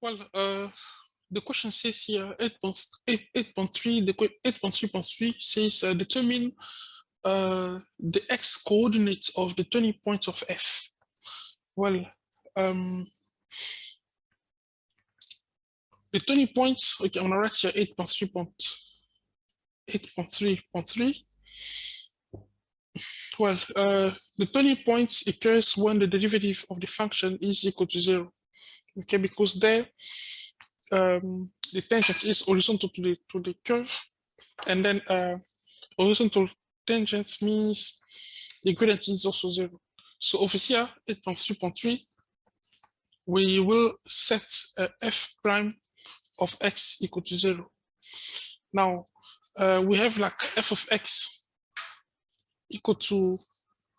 Well, the question says here 8.3, the 8.3.3 says determine the x coordinates of the turning points of F. Well, the turning points, okay, I'm gonna write here 8.3.3. Well, the turning points occurs when the derivative of the function is equal to 0. Okay, because there the tangent is horizontal to the curve, and then horizontal tangent means the gradient is also 0. So over here, 8.3.3, we will set f prime of x equal to 0. Now we have like f of x equal to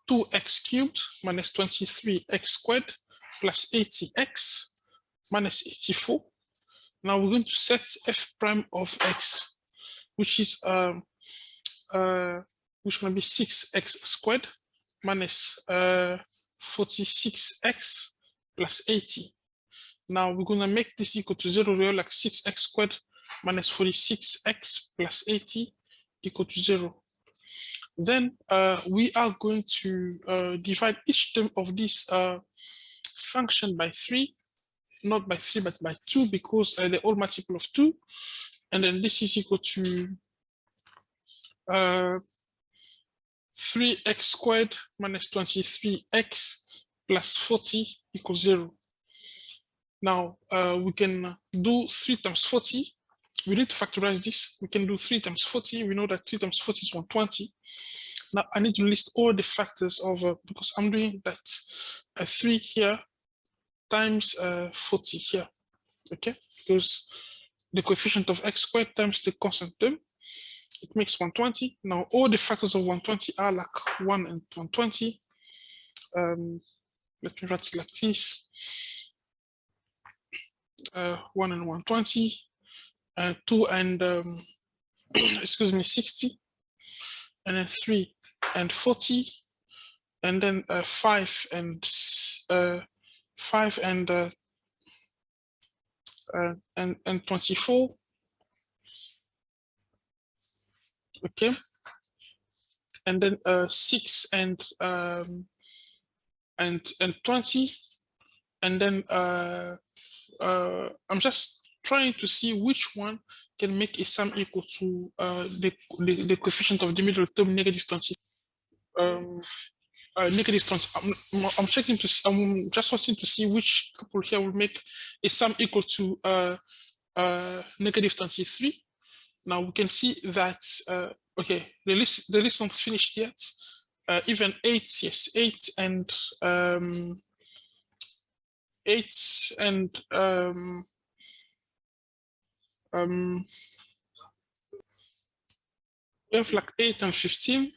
2x cubed minus 23x squared plus 80x minus 84. Now we're going to set f prime of x, which is going to be 6x squared minus 46x plus 80. Now we're going to make this equal to 0, real, like 6x squared minus 46x plus 80 equal to 0. Then we are going to divide each term of this function by 3, not by 3 but by 2, because they're all multiple of 2, and then this is equal to 3x squared minus 23x plus 40 equals 0. Now we can do 3 times 40. We need to factorize this. We can do 3 times 40. We know that 3 times 40 is 120. Now I need to list all the factors of, because I'm doing that 3 here times 40 here, okay? Because the coefficient of x squared times the constant term, it makes 120. Now all the factors of 120 are like 1 and 120. Let me write it like this. 1 and 120, 2 and excuse me, 60, and then 3 and 40, and then 5 and 24. Okay, and then 6 and 20, and then I'm just trying to see which one can make a sum equal to the coefficient of the middle term, negative 20. Negative 20. I'm checking to see, I'm just wanting to see which couple here will make a sum equal to negative 23. Now we can see that okay, the list not finished yet. Even 8, yes, 8 and 8 and we have like 8 and 15.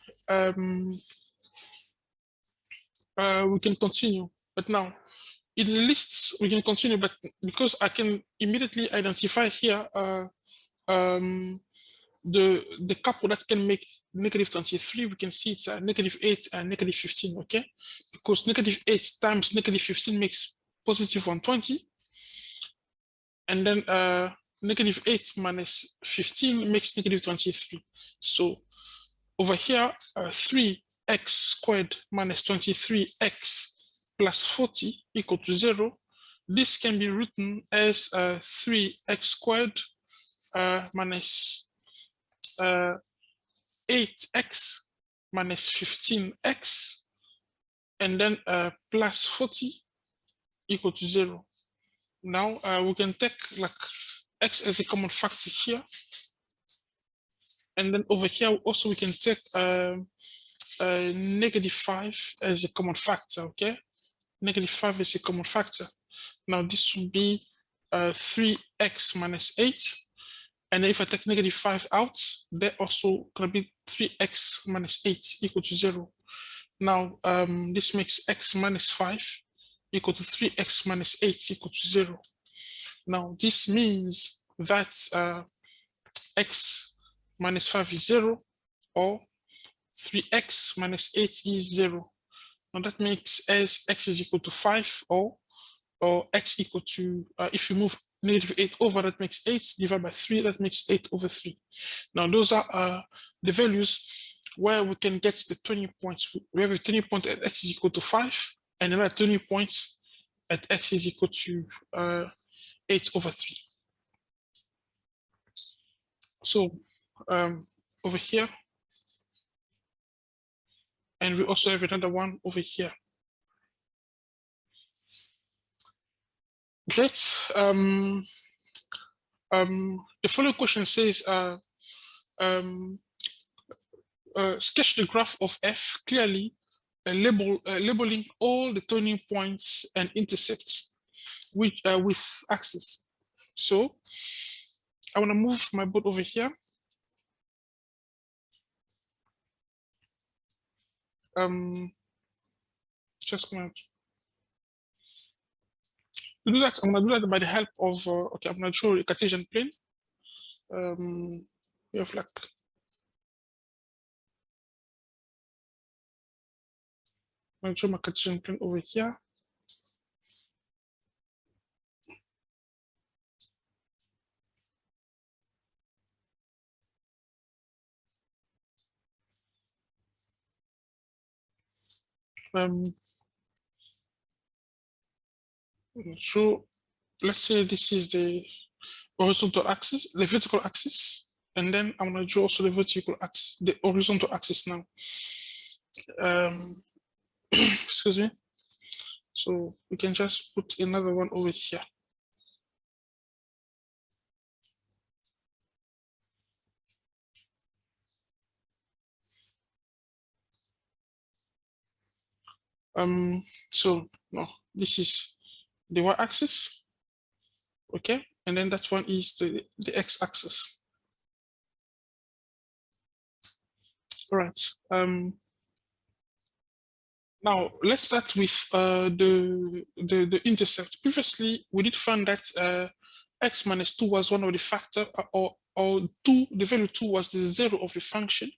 We can continue, but now in the lists we can continue, but because I can immediately identify here the couple that can make negative 23, we can see it's negative 8 and negative 15, okay? Because negative 8 times negative 15 makes positive 120, and then negative 8 minus 15 makes negative 23. So over here, 3x squared minus 23x plus 40 equal to 0. This can be written as 3x squared minus 8x minus 15x, and then plus 40 equal to 0. Now we can take like x as a common factor here, and then over here also we can take negative 5 as a common factor, okay? Negative 5 is a common factor. Now this would be 3x minus 8, and if I take negative 5 out, they're also gonna be 3x minus 8 equal to 0. Now this makes x minus 5 equal to 3x minus 8 equal to 0. Now this means that x minus 5 is 0, or 3x minus 8 is 0. Now that makes as x is equal to 5, or x equal to, if you move negative 8 over, that makes 8, divided by 3, that makes 8 over 3. Now, those are the values where we can get the turning points. We have a turning point at x is equal to 5, and another turning point at x is equal to 8 over 3. So over here, and we also have another one over here. Great. The following question says, sketch the graph of f clearly, labeling all the turning points and intercepts with axes. So I want to move my board over here. Just going to do that. I'm going to do that by the help of okay, I'm going to show a Cartesian plane. We have like I'm going to show my Cartesian plane over here. So let's say this is the horizontal axis, the vertical axis, and then I'm going to draw also the vertical axis, the horizontal axis now. Excuse me. So we can just put another one over here. So no, this is the y-axis, okay, and then that one is the x-axis. All right. Now let's start with the intercept. Previously, we did find that x minus 2 was one of the factor, or 2, the value 2 was the 0 of the function.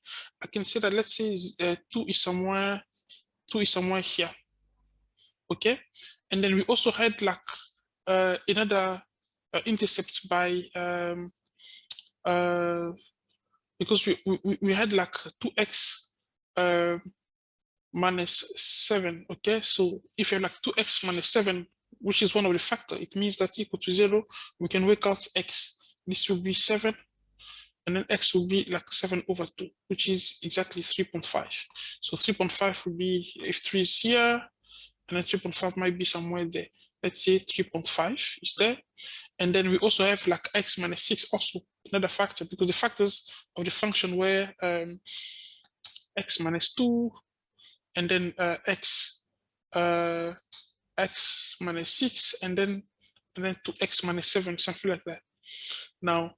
I can say that, let's say 2 is somewhere here, okay, and then we also had like another intercept by because we had like 2x minus 7, okay. So if you have like 2x minus 7, which is one of the factor, it means that's equal to 0. We can work out x. This will be 7, and then x will be like 7 over 2, which is exactly 3.5. So 3.5 would be, if 3 is here, and then 3.5 might be somewhere there. Let's say 3.5 is there. And then we also have like x minus 6, also another factor, because the factors of the function were x minus 2, and then x minus 6, and then 2x minus 7, something like that. Now,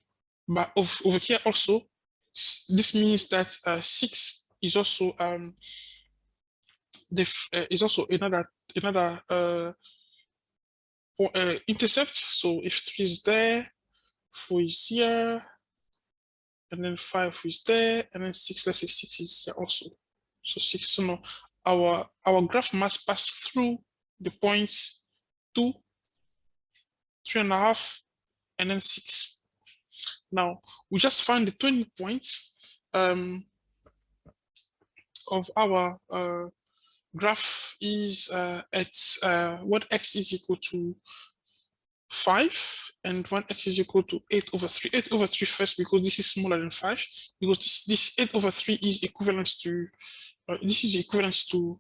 but over here also, this means that 6 is also is also another intercept. So if 3 is there, 4 is here, and then 5 is there, and then 6, let's say 6 is here also. So 6, so no, our graph must pass through the points 2, 3.5, and then 6. Now we just find the turning points of our graph is at when x is equal to 5 and when x is equal to 8 over 3. 8 over 3 first, because this is smaller than 5, because this 8 over 3 is equivalent to this is equivalent to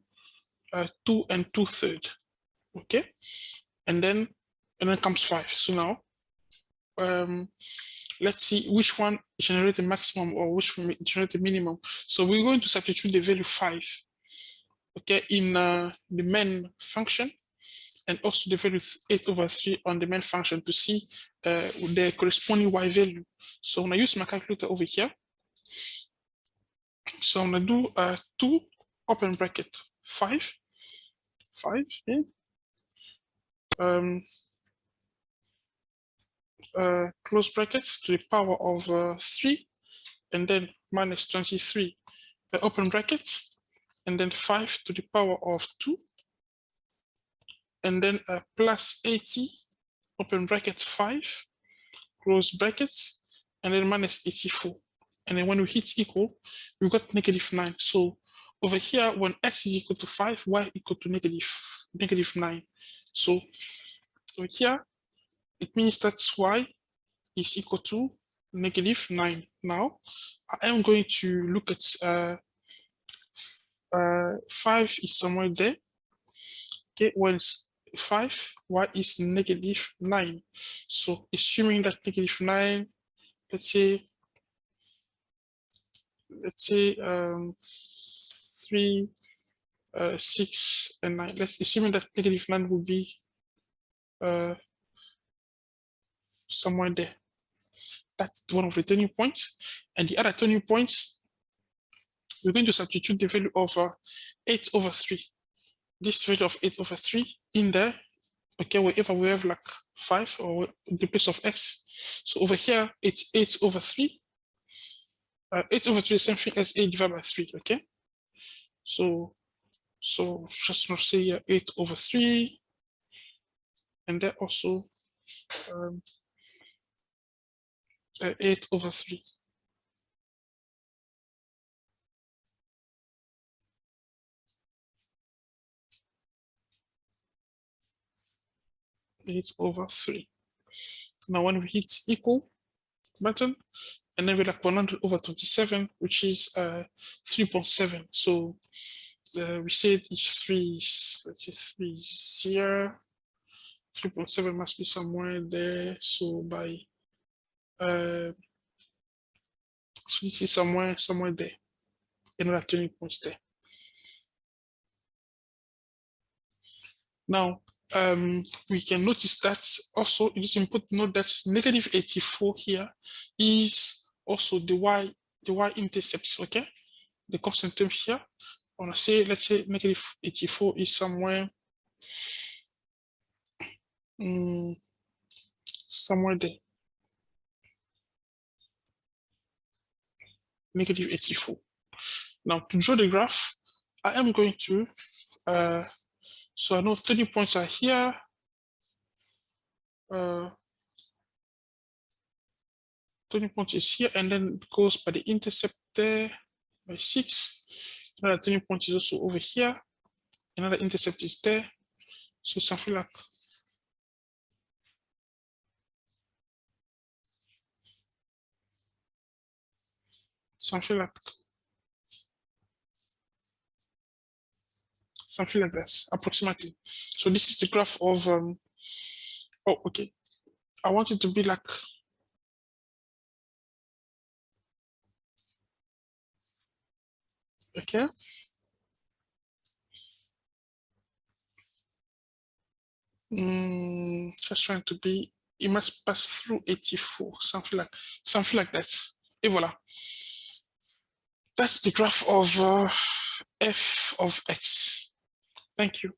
2 2/3, okay, and then comes 5. So now let's see which one generates the maximum or which one generates the minimum. So we're going to substitute the value 5, okay, in the main function, and also the value 8 over 3 on the main function to see the corresponding y value. So I'm going to use my calculator over here. So I'm going to do 2 open bracket 5 in close brackets to the power of 3, and then minus 23 open brackets, and then 5 to the power of 2, and then plus 80 open bracket 5, close brackets, and then minus 84. And then when we hit equal, we got -9. So over here, when x is equal to 5, y equal to -9. So over here, it means that y is equal to -9. Now, I am going to look at 5 is somewhere there. Okay, when 5, y is -9. So assuming that -9, let's say 3, 6, and 9. Let's assume that -9 will be somewhere there. That's one of the turning points. And the other turning points, we're going to substitute the value of 8/3. This value of 8/3 in there, okay, wherever we have like 5 or in the place of x. So over here, it's 8/3. 8/3 is something as 8 divided by 3, okay? So just not say 8/3, and then also 8/3. Now when we hit equal button, and then we like 100/27, which is 3.7. So we said it's 3, let's say 3 is here. 3.7 must be somewhere there. So by so this is somewhere there. Another turning point there. Now we can notice that also it is important to note that -84 here is also the y intercepts, okay? The constant term here. I want to say, let's say -84 is somewhere somewhere there. -84. Now to draw the graph, I am going to so I know 30 points are here. 30 points is here, and then it goes by the intercept there by 6. Another 30 points is also over here. Another intercept is there. So something like this, approximately. So this is the graph of oh, okay. I want it to be like okay. Just trying to be, it must pass through 84, something like that. Et voilà. That's the graph of f of x. Thank you.